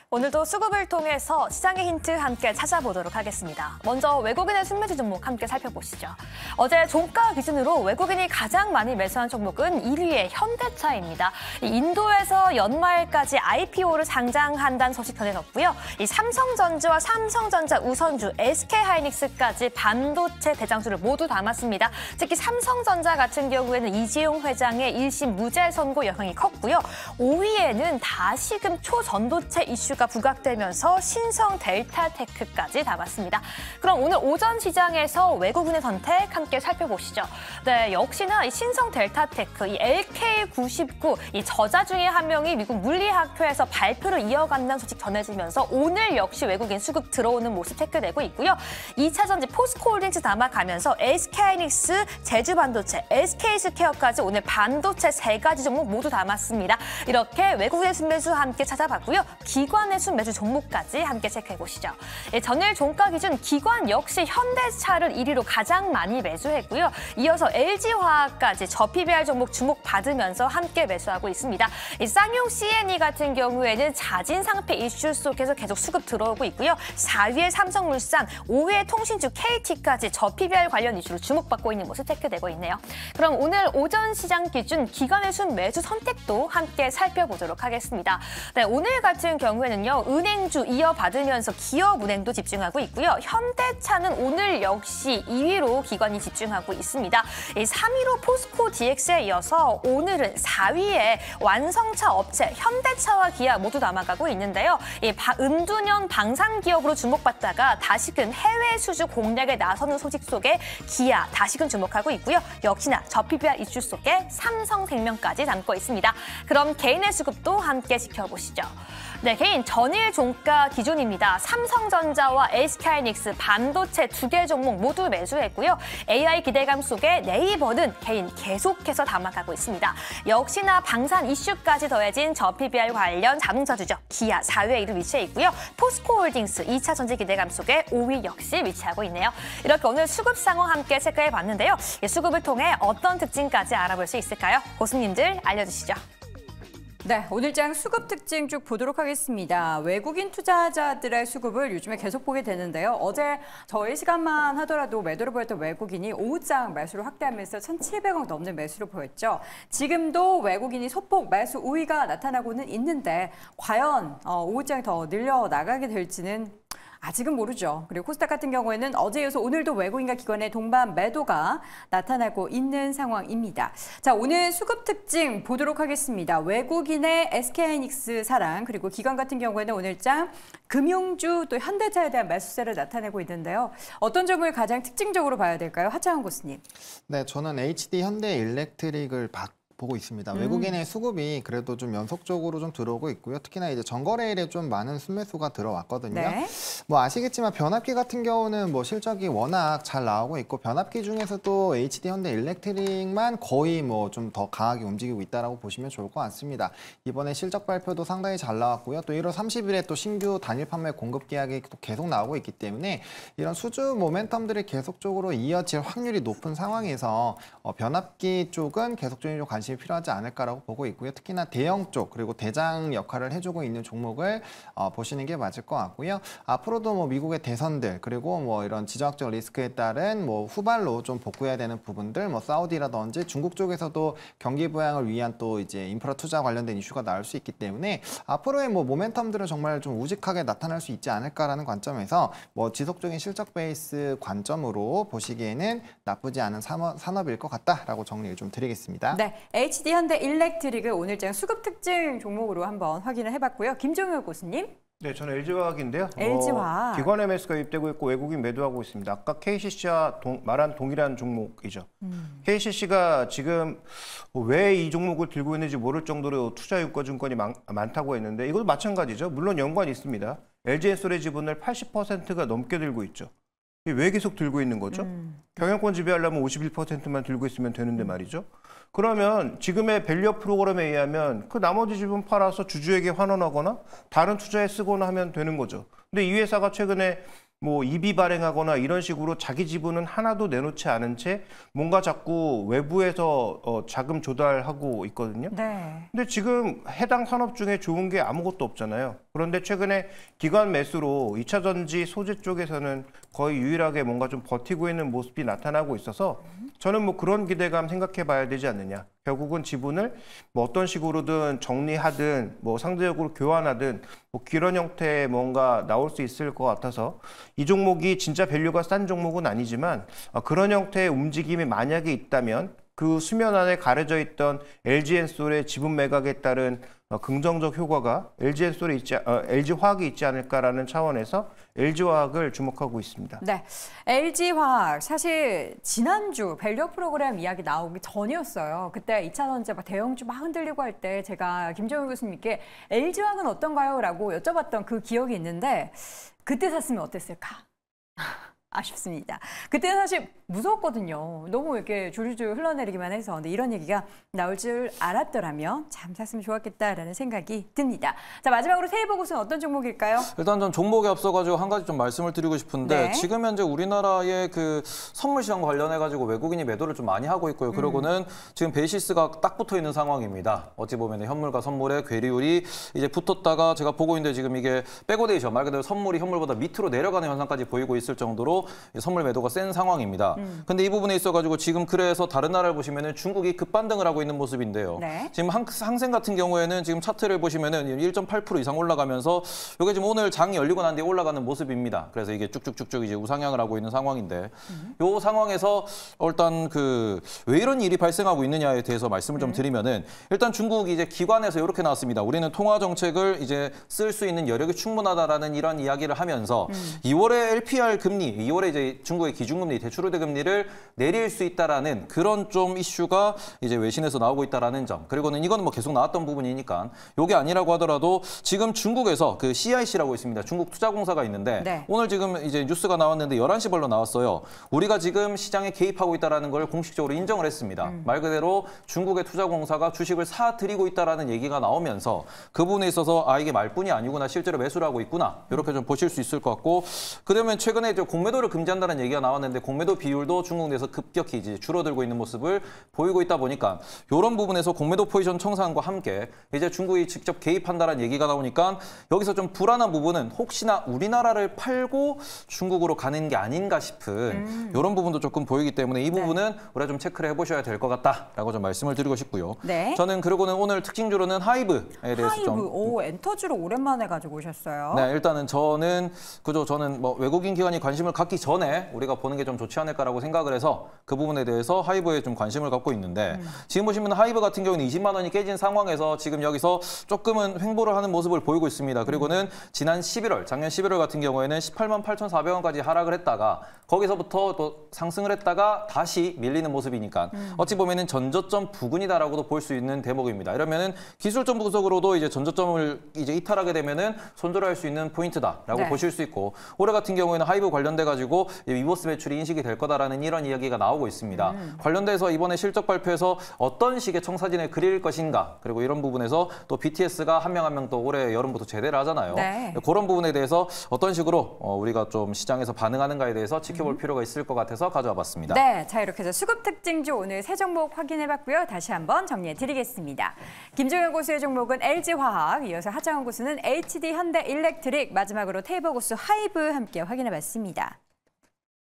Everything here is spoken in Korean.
오늘도 수급을 통해서 시장의 힌트 함께 찾아보도록 하겠습니다. 먼저 외국인의 순매수 종목 함께 살펴보시죠. 어제 종가 기준으로 외국인이 가장 많이 매수한 종목은 1위의 현대차입니다. 인도에서 연말까지 IPO를 상장한다는 소식 전해졌고요. 삼성전자와 삼성전자 우선주, SK하이닉스까지 반도체 대장주를 모두 담았습니다. 특히 삼성전자 같은 경우에는 이재용 회장의 1심 무죄 선고 영향이 컸고요. 5위에는 다시금 초전도체 이슈가 부각되면서 신성 델타테크까지 담았습니다. 그럼 오늘 오전 시장에서 외국인의 선택 함께 살펴보시죠. 네, 역시나 이 신성 델타테크, 이 LK99, 이 저자 중에 한 명이 미국 물리학회에서 발표를 이어간다는 소식 전해지면서 오늘 역시 외국인 수급 들어오는 모습 체크되고 있고요. 2차전지 포스코홀딩스 담아가면서 SK하이닉스, 제주반도체, SK스퀘어까지 오늘 반도체 3가지 종목 모두 담았습니다. 이렇게 외국인 순매수 함께 찾아봤고요. 기관의 순매수 종목까지 함께 체크해보시죠. 전일 종가 기준 기관 역시 현대차를 1위로 가장 많이 매수했고요. 이어서 LG화학까지 저PBR 종목 주목받으면서 함께 매수하고 있습니다. 쌍용 C&E 같은 경우에는 자진 상폐 이슈 속에서 계속 수급 들어오고 있고요. 4위의 삼성물산, 5위의 통신주 KT까지 저PBR 관련 이슈로 주목받고 있는 모습 체크되고 있네요. 그럼 오늘 오전 시장 기준 기관의 순매수 선택도 함께 살펴보도록 하겠습니다. 네, 오늘 같은 경우에는요, 은행주 이어받으면서 기업은행도 집중하고 있고요. 현대차는 오늘 역시 2위로 기관이 집중하고 있습니다. 3위로 포스코 DX에 이어서 오늘은 4위에 완성차 업체 현대차와 기아 모두 남아가고 있는데요. 은둔형 방산기업으로 주목받다가 다시금 해외 수주 공략에 나서는 소식 속에 기아 다시금 주목하고 있고요. 역시나 저PBR 이슈 속에 삼성생명까지 담고 있습니다. 그럼 개인의 수급도 함께 지켜보시죠. 네, 개인 전일 종가 기준입니다. 삼성전자와 SK하이닉스 반도체 2개 종목 모두 매수했고요. AI 기대감 속에 네이버는 개인 계속해서 담아가고 있습니다. 역시나 방산 이슈까지 더해진 저PBR 관련 자동차주죠. 기아 4위에 이를 위치해 있고요. 포스코홀딩스 2차 전지 기대감 속에 5위 역시 위치하고 있네요. 이렇게 오늘 수급 상황 함께 체크해봤는데요. 수급을 통해 어떤 특징까지 알아볼 수 있을까요? 고수님들 알려주시죠. 네, 오늘장 수급 특징 쭉 보도록 하겠습니다. 외국인 투자자들의 수급을 요즘에 계속 보게 되는데요. 어제 저희 시간만 하더라도 매도를 보였던 외국인이 오후장 매수를 확대하면서 1,700억 넘는 매수를 보였죠. 지금도 외국인이 소폭 매수 우위가 나타나고는 있는데 과연 오후장이 더 늘려나가게 될지는 아직은 모르죠. 그리고 코스닥 같은 경우에는 어제 이어서 오늘도 외국인과 기관의 동반 매도가 나타나고 있는 상황입니다. 자, 오늘 수급 특징 보도록 하겠습니다. 외국인의 SK하이닉스 사랑, 그리고 기관 같은 경우에는 오늘장 금융주 또 현대차에 대한 매수세를 나타내고 있는데요. 어떤 점을 가장 특징적으로 봐야 될까요? 하창원 교수님. 네, 저는 HD 현대일렉트릭을 보고 있습니다. 외국인의 수급이 그래도 좀 연속적으로 좀 들어오고 있고요. 특히나 이제 전거래일에 좀 많은 순매수가 들어왔거든요. 네. 뭐 아시겠지만 변압기 같은 경우는 뭐 실적이 워낙 잘 나오고 있고 변압기 중에서도 HD 현대일렉트릭만 거의 뭐 좀 더 강하게 움직이고 있다라고 보시면 좋을 것 같습니다. 이번에 실적 발표도 상당히 잘 나왔고요. 또 1월 30일에 또 신규 단일 판매 공급 계약이 또 계속 나오고 있기 때문에 이런 수주 모멘텀들이 계속적으로 이어질 확률이 높은 상황에서 변압기 쪽은 계속적인 관심이 필요하지 않을까라고 보고 있고요. 특히나 대형 쪽 그리고 대장 역할을 해주고 있는 종목을 보시는 게 맞을 것 같고요. 앞으로도 뭐 미국의 대선들 그리고 뭐 이런 지정학적 리스크에 따른 뭐 후발로 좀 복구해야 되는 부분들, 뭐 사우디라든지 중국 쪽에서도 경기 부양을 위한 또 이제 인프라 투자 관련된 이슈가 나올 수 있기 때문에 앞으로의 뭐 모멘텀들은 정말 좀 우직하게 나타날 수 있지 않을까라는 관점에서 뭐 지속적인 실적 베이스 관점으로 보시기에는 나쁘지 않은 산업일 것 같다라고 정리를 좀 드리겠습니다. 네. HD 현대일렉트릭을 오늘장 수급 특징 종목으로 한번 확인을 해봤고요. 김종효 교수님. 네, 저는 LG화학인데요. LG화학. 기관 매수가 유입되고 있고 외국인 매도하고 있습니다. 아까 KCC와 말한 동일한 종목이죠. KCC가 지금 왜 이 종목을 들고 있는지 모를 정도로 투자유가증권이 많다고 했는데 이것도 마찬가지죠. 물론 연관이 있습니다. LG엔솔의 지분을 80%가 넘게 들고 있죠. 왜 계속 들고 있는 거죠? 경영권 지배하려면 51%만 들고 있으면 되는데 말이죠. 그러면 지금의 밸류업 프로그램에 의하면 그 나머지 지분 팔아서 주주에게 환원하거나 다른 투자에 쓰거나 하면 되는 거죠. 근데 이 회사가 최근에 뭐 EB 발행하거나 이런 식으로 자기 지분은 하나도 내놓지 않은 채 뭔가 자꾸 외부에서 자금 조달하고 있거든요. 네. 근데 지금 해당 산업 중에 좋은 게 아무것도 없잖아요. 그런데 최근에 기관 매수로 2차 전지 소재 쪽에서는 거의 유일하게 뭔가 좀 버티고 있는 모습이 나타나고 있어서 저는 뭐 그런 기대감 생각해 봐야 되지 않느냐. 결국은 지분을 뭐 어떤 식으로든 정리하든 뭐 상대적으로 교환하든 뭐 그런 형태의 뭔가 나올 수 있을 것 같아서 이 종목이 진짜 밸류가 싼 종목은 아니지만 그런 형태의 움직임이 만약에 있다면 그 수면 안에 가려져 있던 LG엔솔의 지분 매각에 따른 긍정적 효과가 LG화학이 있지 않을까라는 차원에서 LG화학을 주목하고 있습니다. 네, LG화학 사실 지난주 밸류 프로그램 이야기 나오기 전이었어요. 그때 2차 전지 막 대형주 막 흔들리고 할 때 제가 김정일 교수님께 LG화학은 어떤가요? 라고 여쭤봤던 그 기억이 있는데 그때 샀으면 어땠을까? 아쉽습니다. 그때 사실 무서웠거든요. 너무 이렇게 줄줄 흘러내리기만 해서. 근데 이런 얘기가 나올 줄 알았더라면 참 샀으면 좋았겠다라는 생각이 듭니다. 자, 마지막으로 새해 보고서는 어떤 종목일까요? 일단 전 종목에 앞서가지고 한 가지 좀 말씀을 드리고 싶은데 네. 지금 현재 우리나라의 그 선물 시장 관련해가지고 외국인이 매도를 좀 많이 하고 있고요. 그러고는 지금 베이시스가 딱 붙어 있는 상황입니다. 어찌 보면 현물과 선물의 괴리율이 이제 붙었다가 제가 보고 있는데 지금 이게 백오데이션 말 그대로 선물이 현물보다 밑으로 내려가는 현상까지 보이고 있을 정도로 선물 매도가 센 상황입니다. 근데 이 부분에 있어가지고 지금 그래서 다른 나라를 보시면은 중국이 급반등을 하고 있는 모습인데요. 네. 지금 항생 같은 경우에는 지금 차트를 보시면은 1.8% 이상 올라가면서 이게 지금 오늘 장이 열리고 난 뒤에 올라가는 모습입니다. 그래서 이게 쭉쭉쭉쭉 이제 우상향을 하고 있는 상황인데 요 상황에서 일단 그 왜 이런 일이 발생하고 있느냐에 대해서 말씀을 좀 드리면은 일단 중국이 이제 기관에서 이렇게 나왔습니다. 우리는 통화 정책을 이제 쓸 수 있는 여력이 충분하다라는 이런 이야기를 하면서 2월에 LPR 금리, 2월에 이제 중국의 기준금리, 대출우대 금리를 내릴 수 있다라는 그런 좀 이슈가 이제 외신에서 나오고 있다라는 점. 그리고는 이거는 뭐 계속 나왔던 부분이니까 요게 아니라고 하더라도 지금 중국에서 그 CIC라고 있습니다. 중국 투자공사가 있는데 네. 오늘 지금 이제 뉴스가 나왔는데 11시 벌로 나왔어요. 우리가 지금 시장에 개입하고 있다라는 걸 공식적으로 인정을 했습니다. 말 그대로 중국의 투자공사가 주식을 사들이고 있다라는 얘기가 나오면서 그 부분에 있어서 이게 말뿐이 아니구나, 실제로 매수를 하고 있구나, 이렇게 좀 보실 수 있을 것 같고, 그다음에 최근에 공매도를 금지한다는 얘기가 나왔는데 공매도 비율도 중국 내에서 급격히 이제 줄어들고 있는 모습을 보이고 있다 보니까 이런 부분에서 공매도 포지션 청산과 함께 이제 중국이 직접 개입한다는 얘기가 나오니까 여기서 좀 불안한 부분은 혹시나 우리나라를 팔고 중국으로 가는 게 아닌가 싶은 이런 부분도 조금 보이기 때문에 이 부분은 우리가 좀 체크를 해보셔야 될 것 같다라고 좀 말씀을 드리고 싶고요. 네. 저는 그리고는 오늘 특징주로는 하이브에 대해서 하이브, 엔터주를 오랜만에 가지고 오셨어요. 네, 일단은 저는 뭐 외국인 기관이 관심을 갖기 전에 우리가 보는 게 좀 좋지 않을까라고 생각을 해서 그 부분에 대해서 하이브에 좀 관심을 갖고 있는데 지금 보시면 하이브 같은 경우는 20만 원이 깨진 상황에서 지금 여기서 조금은 횡보를 하는 모습을 보이고 있습니다. 그리고는 지난 11월, 작년 11월 같은 경우에는 18만 8,400원까지 하락을 했다가 거기서부터 또 상승을 했다가 다시 밀리는 모습이니까 어찌 보면은 전저점 부근이다라고도 볼 수 있는 대목입니다. 이러면은 기술적 분석으로도 이제 전저점을 이제 이탈하게 되면은 손절할 수 있는 포인트다라고 네. 보실 수 있고, 올해 같은 경우에는 하이브 관련돼 가지고 위버스 매출이 인식이 될 거다라는 이런 이야기가 나오고 있습니다. 관련돼서 이번에 실적 발표에서 어떤 식의 청사진을 그릴 것인가, 그리고 이런 부분에서 또 BTS가 한 명 한 명 또 올해 여름부터 제대를 하잖아요. 네. 그런 부분에 대해서 어떤 식으로 우리가 좀 시장에서 반응하는가에 대해서 지켜볼 필요가 있을 것 같아서 가져와 봤습니다. 네, 자 이렇게 해서 수급 특징주 오늘 세 종목 확인해봤고요. 다시 한번 정리해드리겠습니다. 김종현 고수의 종목은 LG화학, 이어서 하창원 고수는 HD 현대일렉트릭, 마지막으로 테이버 고수 하이브 함께 확인해봤습니다.